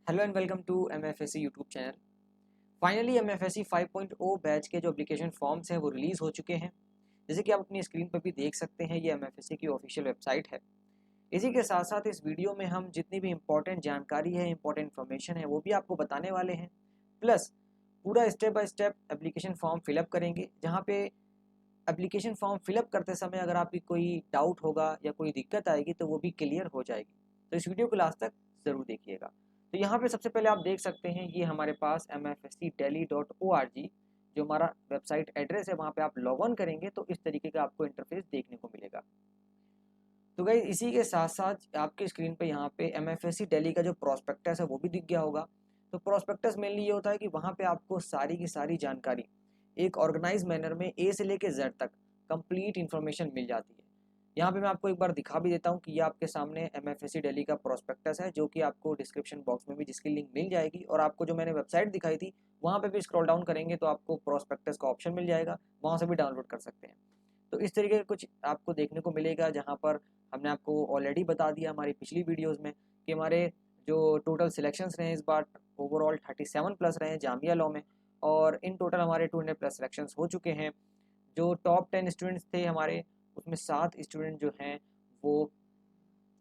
Hello and welcome to MFSC YouTube channel. Finally MFSC 5.0 batch के जो application forms हैं वो रिलीज़ हो चुके हैं। जैसे कि आप अपनी स्क्रीन पर भी देख सकते हैं, ये MFSC की ऑफिशियल वेबसाइट है। इसी के साथ साथ इस वीडियो में हम जितनी भी इंपॉर्टेंट जानकारी है, इंपॉर्टेंट इन्फॉर्मेशन है, वो भी आपको बताने वाले हैं। प्लस पूरा step by step application form fill up करेंगे, जहाँ पे एप्लीकेशन फॉर्म फिलअप करते समय अगर आपकी कोई डाउट होगा या कोई दिक्कत आएगी तो वो भी क्लियर हो जाएगी। तो इस वीडियो को लास्ट तक ज़रूर देखिएगा। तो यहाँ पे सबसे पहले आप देख सकते हैं, ये हमारे पास mfscdelhi.org जो हमारा वेबसाइट एड्रेस है, वहाँ पे आप लॉग ऑन करेंगे तो इस तरीके का आपको इंटरफेस देखने को मिलेगा। तो गाइस इसी के साथ साथ आपकी स्क्रीन पे यहाँ पे MFSC दिल्ली का जो प्रोस्पेक्टस है वो भी दिख गया होगा। तो प्रोस्पेक्टस मेनली ये होता है कि वहाँ पे आपको सारी की सारी जानकारी एक ऑर्गेनाइज मैनर में ए से लेके जेड तक कंप्लीट इन्फॉर्मेशन मिल जाती है। यहाँ पे मैं आपको एक बार दिखा भी देता हूँ कि ये आपके सामने MFSC दिल्ली का प्रोस्पेक्टस है, जो कि आपको डिस्क्रिप्शन बॉक्स में भी जिसकी लिंक मिल जाएगी, और आपको जो मैंने वेबसाइट दिखाई थी वहाँ पे भी स्क्रॉल डाउन करेंगे तो आपको प्रोस्पेक्टस का ऑप्शन मिल जाएगा, वहाँ से भी डाउनलोड कर सकते हैं। तो इस तरीके का कुछ आपको देखने को मिलेगा, जहाँ पर हमने आपको ऑलरेडी बता दिया हमारी पिछली वीडियोस में कि हमारे जो टोटल सिलेक्शंस रहे इस बार ओवरऑल 37 प्लस रहे जामिया लॉ में, और इन टोटल हमारे 200 प्लस सिलेक्शंस हो चुके हैं। जो टॉप 10 स्टूडेंट्स थे हमारे, उसमें 7 स्टूडेंट जो हैं वो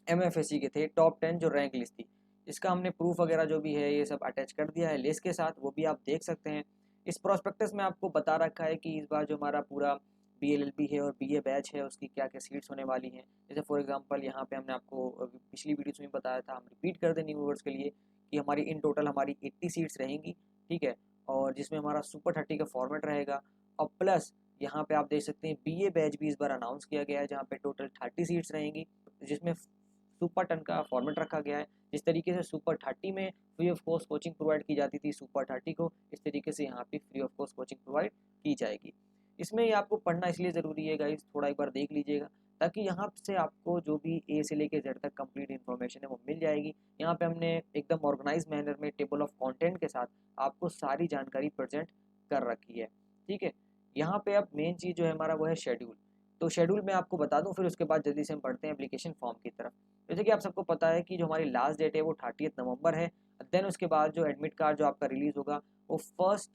MFSC के थे, टॉप 10 जो रैंक लिस्ट थी। इसका हमने प्रूफ वगैरह जो भी है ये सब अटैच कर दिया है लिस्ट के साथ, वो भी आप देख सकते हैं। इस प्रोस्पेक्टस में आपको बता रखा है कि इस बार जो हमारा पूरा BLLB है और BA बैच है उसकी क्या क्या सीट्स होने वाली हैं। जैसे फॉर एग्जांपल यहाँ पे हमने आपको पिछली वीडियोस में बताया था, हम रिपीट कर दें न्यू व्यूअर्स के लिए, कि हमारी इन टोटल हमारी 80 सीट्स रहेंगी, ठीक है। और जिसमें हमारा सुपर 30 का फॉर्मेट रहेगा, और प्लस यहाँ पे आप देख सकते हैं BA बैच भी इस बार अनाउंस किया गया है, जहाँ पे टोटल 30 सीट्स रहेंगी, जिसमें सुपर 10 का फॉर्मेट रखा गया है। जिस तरीके से सुपर 30 में free of cost coaching provide की जाती थी सुपर 30 को, इस तरीके से यहाँ पे free of cost coaching provide की जाएगी। इसमें ये आपको पढ़ना इसलिए ज़रूरी है गाइस, थोड़ा एक बार देख लीजिएगा, ताकि यहाँ से आपको जो भी ए से लेके जेड तक कंप्लीट इन्फॉर्मेशन है वो मिल जाएगी। यहाँ पे हमने एकदम ऑर्गेनाइज मैनर में टेबल ऑफ कंटेंट के साथ आपको सारी जानकारी प्रेजेंट कर रखी है, ठीक है। यहाँ पे अब मेन चीज़ जो है हमारा वो है शेड्यूल। तो शेड्यूल मैं आपको बता दूं, फिर उसके बाद जल्दी से हम बढ़ते हैं एप्लीकेशन फॉर्म की तरफ। जैसे कि आप सबको पता है कि जो हमारी लास्ट डेट है वो 30 नवंबर है। देन उसके बाद जो एडमिट कार्ड जो आपका रिलीज़ होगा वो 1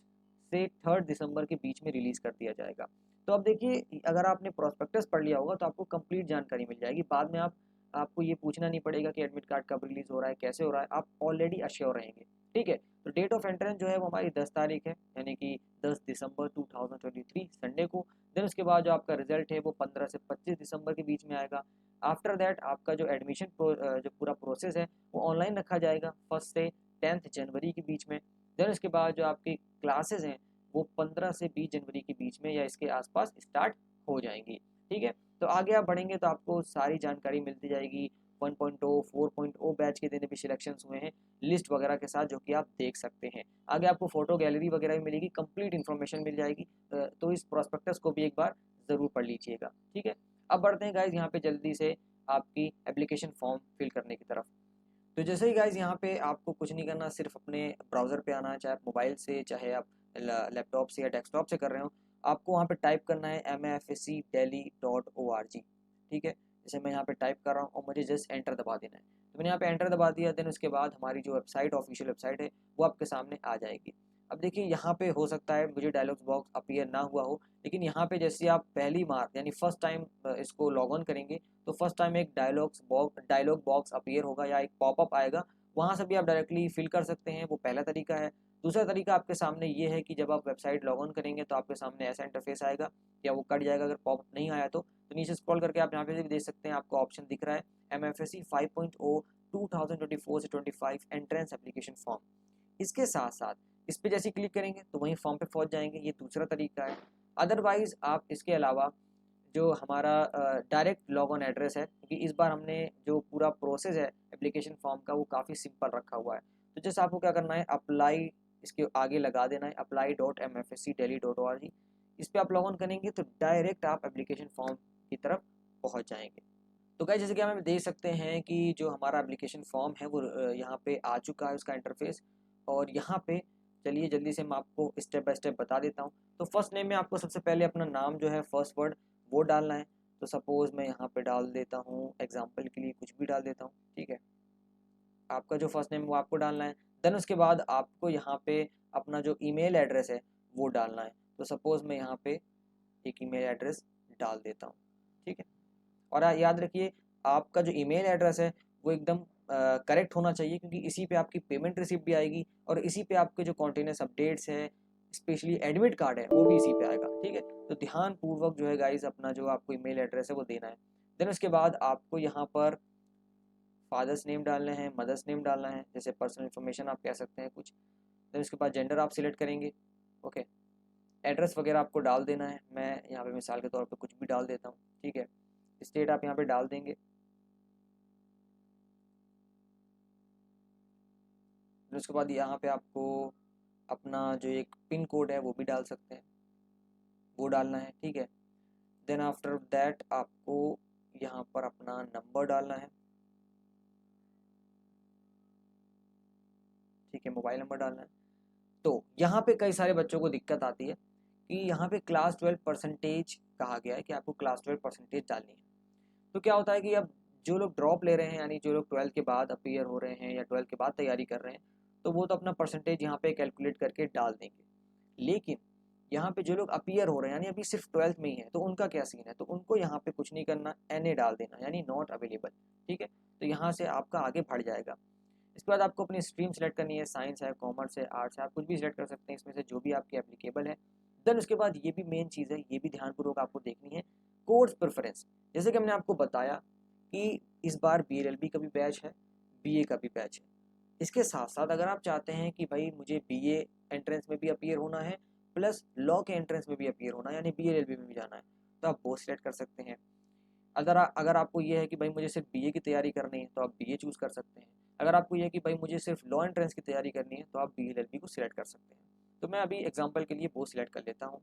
से 3 दिसंबर के बीच में रिलीज़ कर दिया जाएगा। तो अब देखिए, अगर आपने प्रोस्पेक्टस पढ़ लिया होगा तो आपको कंप्लीट जानकारी मिल जाएगी। बाद में आपको ये पूछना नहीं पड़ेगा कि एडमिट कार्ड कब रिलीज़ हो रहा है, कैसे हो रहा है, आप ऑलरेडी अश्योर रहेंगे, ठीक है। तो डेट ऑफ एंट्रेंस जो है वो हमारी 10 तारीख है, यानी कि 10 दिसंबर 2023 संडे को। देन उसके बाद जो आपका रिजल्ट है वो 15 से 25 दिसंबर के बीच में आएगा। आफ्टर दैट आपका जो एडमिशन जो पूरा प्रोसेस है वो ऑनलाइन रखा जाएगा 1 से 10 जनवरी के बीच में। देन उसके बाद जो आपकी क्लासेस हैं वो 15 से 20 जनवरी के बीच में या इसके आसपास स्टार्ट हो जाएंगी, ठीक है। तो आगे आप बढ़ेंगे तो आपको सारी जानकारी मिलती जाएगी। 1.0 4.0 बैच के जितने भी सिलेक्शंस हुए हैं लिस्ट वगैरह के साथ, जो कि आप देख सकते हैं। आगे आपको फोटो गैलरी वगैरह भी मिलेगी, कंप्लीट इन्फॉर्मेशन मिल जाएगी। तो इस प्रोस्पेक्टस को भी एक बार ज़रूर पढ़ लीजिएगा, ठीक है। अब बढ़ते हैं गाइज यहाँ पे जल्दी से आपकी एप्लीकेशन फॉर्म फिल करने की तरफ। तो जैसे ही गाइज यहाँ पे आपको कुछ नहीं करना, सिर्फ अपने ब्राउज़र पे आना है, चाहे आप मोबाइल से चाहे आप लैपटॉप से या डेस्कटॉप से कर रहे हो। आपको वहाँ पे टाइप करना है mfscdelhi.org, ठीक है। जैसे मैं यहाँ पे टाइप कर रहा हूँ और मुझे जस्ट एंटर दबा देना है, तो मैंने यहाँ पे एंटर दबा दिया। देन उसके बाद हमारी जो वेबसाइट ऑफिशियल वेबसाइट है वो आपके सामने आ जाएगी। अब देखिए यहाँ पे हो सकता है मुझे डायलॉग बॉक्स अपीयर ना हुआ हो, लेकिन यहाँ पे जैसे आप पहली बार यानी फर्स्ट टाइम इसको लॉग ऑन करेंगे तो फर्स्ट टाइम एक डायलॉग बॉक्स अपीयर होगा या एक पॉपअप आएगा, वहाँ से भी आप डायरेक्टली फिल कर सकते हैं, वो पहला तरीका है। दूसरा तरीका आपके सामने ये है कि जब आप वेबसाइट लॉग ऑन करेंगे तो आपके सामने ऐसा इंटरफेस आएगा, या वो कट जाएगा अगर पॉपअप नहीं आया तो नीचे स्क्रॉल करके आप यहाँ पे भी देख सकते हैं, आपको ऑप्शन दिख रहा है MFSC 5.0 2024 से 25 एंट्रेंस एप्लीकेशन फॉर्म। इसके साथ साथ इस पर जैसे क्लिक करेंगे तो वहीं फॉर्म पे पहुंच जाएंगे, ये दूसरा तरीका है। अदरवाइज आप इसके अलावा जो हमारा डायरेक्ट लॉग ऑन एड्रेस है, क्योंकि इस बार हमने जो पूरा प्रोसेस है एप्लीकेशन फॉर्म का वो काफ़ी सिंपल रखा हुआ है। तो जैसे आपको क्या करना है, अप्लाई इसके आगे लगा देना है apply.mfscdelhi.org। इस पर आप लॉग ऑन करेंगे तो डायरेक्ट आप एप्लीकेशन फॉर्म की तरफ पहुंच जाएंगे। तो गाइस जैसे कि हम देख सकते हैं कि जो हमारा एप्लीकेशन फॉर्म है वो यहाँ पे आ चुका है, उसका इंटरफेस। और यहाँ पे चलिए जल्दी से मैं आपको स्टेप बाय स्टेप बता देता हूँ। तो फर्स्ट नेम में आपको सबसे पहले अपना नाम जो है फर्स्ट वर्ड वो डालना है। तो सपोज़ मैं यहाँ पे डाल देता हूँ, एग्जाम्पल के लिए कुछ भी डाल देता हूँ, ठीक है। आपका जो फर्स्ट नेम वो आपको डालना है। देन उसके बाद आपको यहाँ पे अपना जो ईमेल एड्रेस है वो डालना है। तो सपोज़ मैं यहाँ पे एक ईमेल एड्रेस डाल देता हूँ, ठीक है। और याद रखिए आपका जो ईमेल एड्रेस है वो एकदम करेक्ट होना चाहिए, क्योंकि इसी पे आपकी पेमेंट रिसिप्ट भी आएगी और इसी पे आपके जो कॉन्टिन्यूस अपडेट्स है, स्पेशली एडमिट कार्ड है, वो भी इसी पे आएगा, ठीक है। तो ध्यान पूर्वक जो है गाइज अपना जो आपको ईमेल एड्रेस है वो देना है। देन उसके बाद आपको यहाँ पर फादर्स नेम डालना है, मदर्स नेम डालना है, जैसे पर्सनल इन्फॉर्मेशन आप कह सकते हैं कुछ। देन उसके बाद जेंडर आप सिलेक्ट करेंगे, ओके। एड्रेस वगैरह आपको डाल देना है, मैं यहाँ पे मिसाल के तौर पे कुछ भी डाल देता हूँ, ठीक है। स्टेट आप यहाँ पे डाल देंगे। फिर उसके बाद यहाँ पे आपको अपना जो एक पिन कोड है वो भी डाल सकते हैं, वो डालना है, ठीक है। देन आफ्टर दैट आपको यहाँ पर अपना नंबर डालना है, ठीक है, मोबाइल नंबर डालना है। तो यहाँ पे कई सारे बच्चों को दिक्कत आती है कि यहाँ पे क्लास 12 परसेंटेज कहा गया है कि आपको क्लास 12 परसेंटेज डालनी है। तो क्या होता है कि अब जो लोग ड्रॉप ले रहे हैं, यानी जो लोग 12 के बाद अपीयर हो रहे हैं या 12 के बाद तैयारी कर रहे हैं, तो वो तो अपना परसेंटेज यहाँ पे कैलकुलेट करके डाल देंगे। लेकिन यहाँ पे जो लोग अपीयर हो रहे हैं यानी अभी सिर्फ 12th में ही है, तो उनका क्या सीन है, तो उनको यहाँ पे कुछ नहीं करना, NA डाल देना, यानी नॉट अवेलेबल, ठीक है। तो यहाँ से आपका आगे बढ़ जाएगा। इसके बाद आपको अपनी स्ट्रीम सेलेक्ट करनी है, साइंस है, कॉमर्स है, आर्ट्स है, आप कुछ भी सिलेक्ट कर सकते हैं इसमें से जो भी आपके एप्लीकेबल है। देन उसके बाद ये भी मेन चीज़ है, ये भी ध्यानपूर्वक आपको देखनी है, कोर्स प्रेफरेंस। जैसे कि हमने आपको बताया कि इस बार BLLB का भी बैच है, BA का भी बैच है। इसके साथ साथ अगर आप चाहते हैं कि भाई मुझे BA एंट्रेंस में भी अपीयर होना है प्लस लॉ के एंट्रेंस में भी अपीयर होना है, यानी BLLB में भी जाना है, तो आप वो सिलेक्ट कर सकते हैं। अगर आपको ये है कि भाई मुझे सिर्फ BA की तैयारी करनी है तो आप BA चूज़ कर सकते हैं। अगर आपको ये है कि भाई मुझे सिर्फ लॉ एंट्रेंस की तैयारी करनी है तो आप BLLB को सिलेक्ट कर सकते हैं। तो मैं अभी एग्जांपल के लिए वो सिलेक्ट कर लेता हूँ।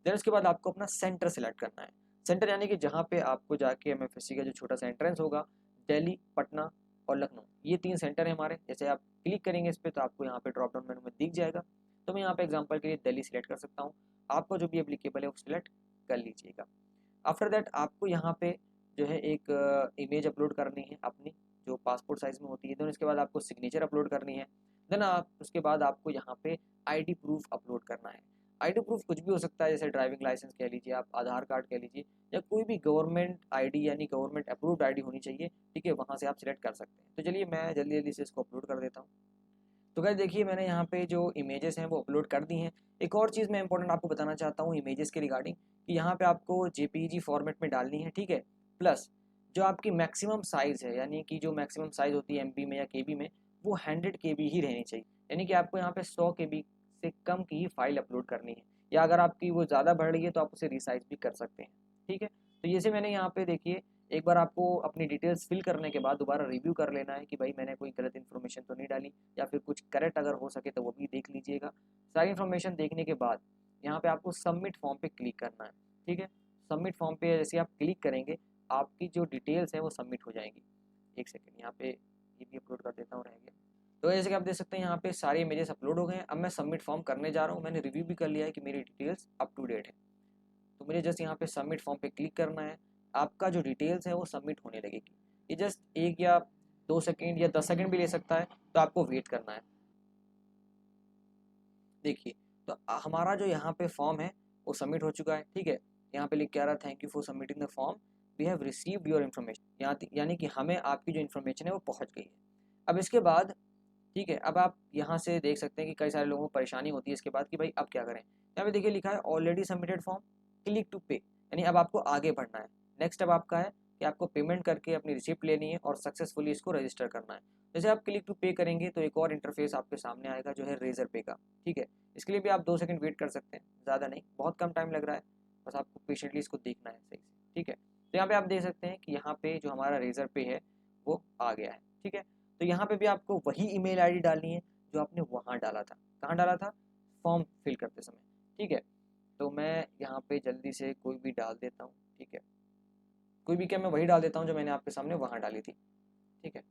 देन उसके बाद आपको अपना सेंटर सेलेक्ट करना है। सेंटर यानी कि जहाँ पे आपको जाके MFSC का जो छोटा सा एंट्रेंस होगा, दिल्ली, पटना और लखनऊ, ये 3 सेंटर है हमारे। जैसे आप क्लिक करेंगे इस पर तो आपको यहाँ पे ड्रॉप डाउन मेनू में दिख जाएगा। तो मैं यहाँ पे एग्जाम्पल के लिए दिल्ली सिलेक्ट कर सकता हूँ, आपको जो भी एप्लीकेबल है वो सिलेक्ट कर लीजिएगा। आफ्टर दैट आपको यहाँ पे जो है एक इमेज अपलोड करनी है अपनी, जो पासपोर्ट साइज़ में होती है। देन उसके बाद आपको सिग्नेचर अपलोड करनी है। देन आप उसके बाद आपको यहाँ पे ID प्रूफ अपलोड करना है। ID प्रूफ कुछ भी हो सकता है, जैसे ड्राइविंग लाइसेंस कह लीजिए, आप आधार कार्ड कह लीजिए, या कोई भी गवर्नमेंट ID यानी गवर्नमेंट अप्रूव्ड ID होनी चाहिए, ठीक है, वहाँ से आप सिलेक्ट कर सकते हैं। तो चलिए मैं जल्दी जल्दी से इसको अपलोड कर देता हूँ। तो गाइस देखिए मैंने यहाँ पे जो इमेजेस हैं वो अपलोड कर दी हैं। एक और चीज़ मैं इंपॉर्टेंट आपको बताना चाहता हूँ इमेजेस के रिगार्डिंग, कि यहाँ पे आपको JPEG फॉर्मेट में डालनी है, ठीक है। प्लस जो आपकी मैक्सिमम साइज़ है, यानी कि जो मैक्सिमम साइज़ होती है MB में या KB में, वो 100 KB ही रहनी चाहिए। यानी कि आपको यहाँ पे 100 KB से कम की ही फाइल अपलोड करनी है, या अगर आपकी वो ज़्यादा बढ़ रही है तो आप उसे रिसाइज भी कर सकते हैं, ठीक है। तो जैसे मैंने यहाँ पे देखिए, एक बार आपको अपनी डिटेल्स फिल करने के बाद दोबारा रिव्यू कर लेना है कि भाई मैंने कोई गलत इन्फॉर्मेशन तो नहीं डाली, या फिर कुछ करेक्ट अगर हो सके तो वो भी देख लीजिएगा। सारी इन्फॉर्मेशन देखने के बाद यहाँ पे आपको सबमिट फॉर्म पे क्लिक करना है, ठीक है। सबमिट फॉर्म पे जैसे आप क्लिक करेंगे आपकी जो डिटेल्स हैं वो सबमिट हो जाएंगी। एक सेकेंड, यहाँ पे ये भी अपलोड कर देता हूँ, रह गया। तो जैसे कि आप देख सकते हैं यहाँ पे सारे इमेजेस अपलोड हो गए हैं। अब मैं सबमिट फॉर्म करने जा रहा हूँ, मैंने रिव्यू भी कर लिया है कि मेरी डिटेल्स अप टू डेट है। तो मुझे जस्ट यहाँ पे सबमिट फॉर्म पे क्लिक करना है, आपका जो डिटेल्स है वो सबमिट होने लगेगी। ये जस्ट 1 या 2 सेकेंड या 10 सेकेंड भी ले सकता है, तो आपको वेट करना है। देखिए तो हमारा जो यहाँ पे फॉर्म है वो सबमिट हो चुका है, ठीक है। यहाँ पे लिख के आ रहा है thank you for submitting the form, we have received your information, यहाँ यानी कि हमें आपकी जो इन्फॉर्मेशन है वो पहुँच गई है। अब इसके बाद ठीक है, अब आप यहाँ से देख सकते हैं कि कई सारे लोगों को परेशानी होती है इसके बाद कि भाई अब क्या करें। यहाँ पे देखिए लिखा है already submitted form, click to pay, यानी अब आपको आगे बढ़ना है। नेक्स्ट स्टेप आपका है कि आपको पेमेंट करके अपनी रिसिप्ट लेनी है और सक्सेसफुली इसको रजिस्टर करना है। जैसे आप क्लिक टू पे करेंगे तो एक और इंटरफेस आपके सामने आएगा जो है रेजर पे का, ठीक है। इसके लिए भी आप 2 सेकंड वेट कर सकते हैं, ज़्यादा नहीं, बहुत कम टाइम लग रहा है, बस आपको पेशेंटली इसको देखना है सही से, ठीक है। तो यहाँ पे आप देख सकते हैं कि यहाँ पे जो हमारा रेजर पे है वो आ गया है, ठीक है। तो यहाँ पे भी आपको वही ईमेल आईडी डालनी है जो आपने वहाँ डाला था। कहाँ डाला था? फॉर्म फिल करते समय, ठीक है। तो मैं यहाँ पे जल्दी से कोई भी डाल देता हूँ, ठीक है। कोई भी क्या, मैं वही डाल देता हूँ जो मैंने आपके सामने वहाँ डाली थी, ठीक है।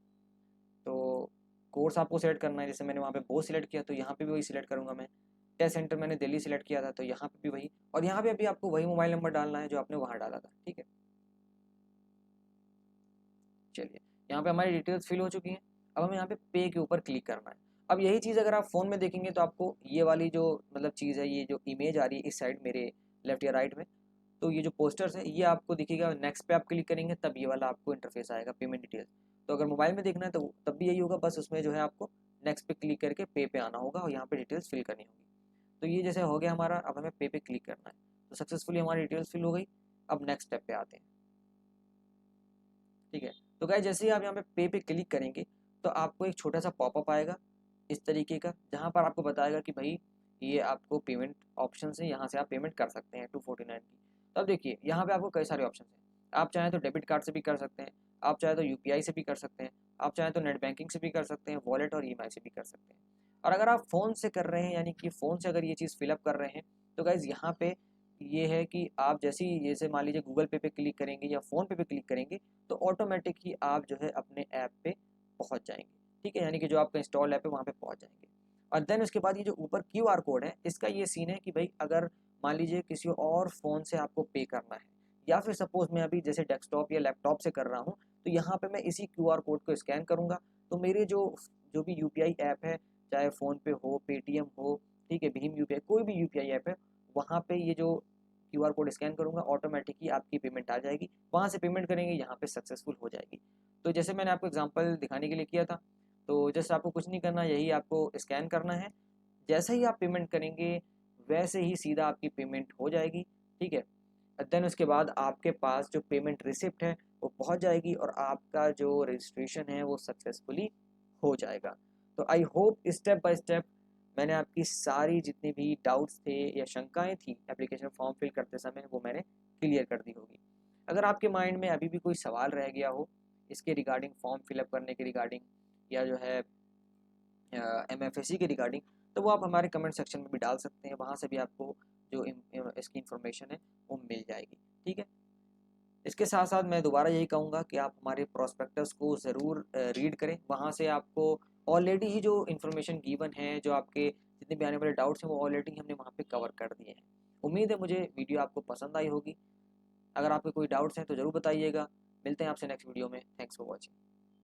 तो कोर्स आपको सेलेक्ट करना है, जैसे मैंने वहाँ पे वो सिलेक्ट किया तो यहाँ पे भी वही सिलेक्ट करूँगा मैं। टेस्ट सेंटर मैंने दिल्ली सिलेक्ट किया था तो यहाँ पे भी वही, और यहाँ पे भी आपको वही मोबाइल नंबर डालना है जो आपने वहाँ डाला था, ठीक है। चलिए यहाँ पे हमारी डिटेल्स फिल हो चुकी हैं। अब हमें यहाँ पे पे के ऊपर क्लिक करना है। अब यही चीज़ अगर आप फ़ोन में देखेंगे तो आपको ये वाली जो मतलब चीज़ है, ये जो इमेज आ रही है इस साइड मेरे लेफ्ट या राइट में, तो ये जो पोस्टर्स है ये आपको दिखेगा। नेक्स्ट पे आप क्लिक करेंगे तब ये वाला आपको इंटरफेस आएगा, पेमेंट डिटेल्स। तो अगर मोबाइल में देखना है तो तब भी यही होगा, बस उसमें जो है आपको नेक्स्ट पे क्लिक करके पे आना होगा और यहाँ पे डिटेल्स फिल करनी होगी। तो ये जैसे हो गया हमारा, अब हमें पे क्लिक करना है, तो सक्सेसफुली हमारी डिटेल्स फिल हो गई। अब नेक्स्ट स्टेप पे आते हैं, ठीक है। तो गाइस जैसे ही आप यहाँ पे क्लिक करेंगे तो आपको एक छोटा सा पॉपअप आएगा इस तरीके का, जहाँ पर आपको बताएगा कि भाई ये आपको पेमेंट ऑप्शन है, यहाँ से आप पेमेंट कर सकते हैं 249 की। तब देखिए यहाँ पे आपको कई सारे ऑप्शन हैं। आप चाहें तो डेबिट कार्ड से भी कर सकते हैं, आप चाहें तो यूपीआई से भी कर सकते हैं, आप चाहें तो नेट बैंकिंग से भी कर सकते हैं, वॉलेट और ईएमआई से भी कर सकते हैं। और अगर आप फ़ोन से कर रहे हैं, यानी कि फ़ोन से अगर ये चीज़ फिलअप कर रहे हैं, तो गाइज़ यहाँ पे ये है कि आप जैसे ही जैसे मान लीजिए गूगल पे क्लिक करेंगे या फ़ोन पे क्लिक करेंगे तो ऑटोमेटिक ही आप जो है अपने ऐप पे पहुँच जाएंगे, ठीक है। यानी कि जो आपका इंस्टॉल ऐप है वहाँ पे पहुँच जाएंगे। और देन उसके बाद ये जो ऊपर क्यूआर कोड है, इसका ये सीन है कि भाई अगर मान लीजिए किसी और फ़ोन से आपको पे करना है, या फिर सपोज़ मैं अभी जैसे डेस्कटॉप या लैपटॉप से कर रहा हूँ, तो यहाँ पे मैं इसी क्यूआर कोड को स्कैन करूँगा, तो मेरे जो जो भी यूपीआई ऐप है, चाहे फ़ोन पे हो, पेटीएम हो, ठीक है, भीम यूपीआई, कोई भी यूपीआई ऐप है, वहाँ पे ये जो क्यूआर कोड स्कैन करूँगा ऑटोमेटिक ही आपकी पेमेंट आ जाएगी। वहाँ से पेमेंट करेंगे, यहाँ पे सक्सेसफुल हो जाएगी। तो जैसे मैंने आपको एग्जांपल दिखाने के लिए किया था, तो जस्ट आपको कुछ नहीं करना, यही आपको स्कैन करना है। जैसे ही आप पेमेंट करेंगे वैसे ही सीधा आपकी पेमेंट हो जाएगी, ठीक है। देन उसके बाद आपके पास जो पेमेंट रिसिप्ट है वो पहुंच जाएगी और आपका जो रजिस्ट्रेशन है वो सक्सेसफुली हो जाएगा। तो I hope step by step मैंने आपकी सारी जितनी भी डाउट्स थे या शंकाएं थी एप्लीकेशन फॉर्म फिल करते समय वो मैंने क्लियर कर दी होगी। अगर आपके माइंड में अभी भी कोई सवाल रह गया हो इसके रिगार्डिंग, फॉर्म फिलअप करने के रिगार्डिंग, या जो है MFSC के रिगार्डिंग, तो वो आप हमारे कमेंट सेक्शन में भी डाल सकते हैं। वहाँ से भी आपको जो इसकी इन्फॉर्मेशन है वो मिल जाएगी, ठीक है। इसके साथ साथ मैं दोबारा यही कहूँगा कि आप हमारे प्रोस्पेक्टस को ज़रूर रीड करें। वहाँ से आपको ऑलरेडी ही जो इन्फॉर्मेशन गिवन है, जो आपके जितने भी आने वाले डाउट्स हैं वो ऑलरेडी हमने वहाँ पे कवर कर दिए हैं। उम्मीद है मुझे वीडियो आपको पसंद आई होगी। अगर आपके कोई डाउट्स हैं तो ज़रूर बताइएगा। मिलते हैं आपसे नेक्स्ट वीडियो में। Thanks for watching.